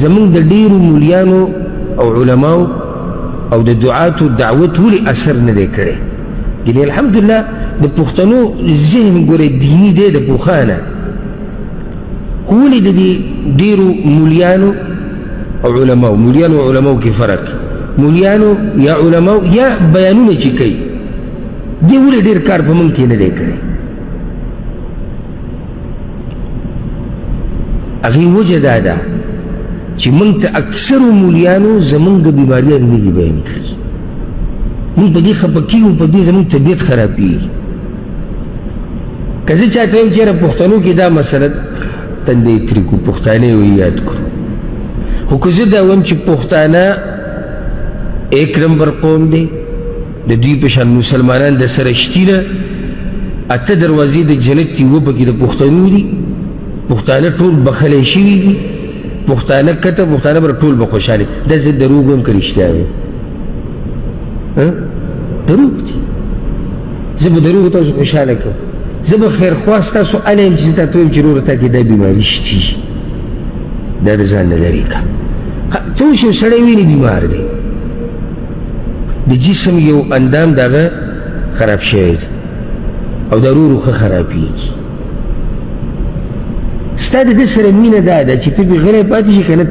زمونږ د ډېرو مولیانو او علماو او د دعاتو دعوت ولې اثر نه دی کړی یعنې الحمدلله د پښتنو ذهن ګورئ دیني دی د پوخانه خو ولې د دې ډېرو مولیانو او علماو مولیانو او علماو کې فرق مولیانو یا علماو یا بیانونه چې کوي دې ولې ډېر کار په موږ کې نه دی کړی هغې وجه دا ده چې موږ ته اکثرو مولیانو زموږ بیماریان نه دي بیان کړي موږ په دې خفه کېږو په دې زموږ طبیعت خرابېږي که زه چاته وایم چې یاره پښتنو کې دا مسله تندی ترې کړو پښتانه یې یاد کړو خو که زه دا وایم چې پښتانه ایک نمبر قوم دی د دوی په شان مسلمانان د سره شتي نه اته دروازې د جنت دي اووه پکې د پښتنو دي پښتانه ټول بخلی شوي دي پښتانه کته پښتانه به ټول به خوشحاله دا زه دروغ وایم که رښتیا وایم دروغ دي زه به دروغ تاسو خوشحاله کړم زه به خیرخوا ستاسو هله یم چې زه تاته وایم چې وروره تا کې دا بیماري شتي دا د ځان نه لرې کړه څه وشي سړی ویني بیمار دی د جسم یو اندام د هغه خراب شوی دی او دا ورو ورو ښه خرابېږي ستا د ده سره مینه دا ده چې ته بې غلی پاتې شي که نه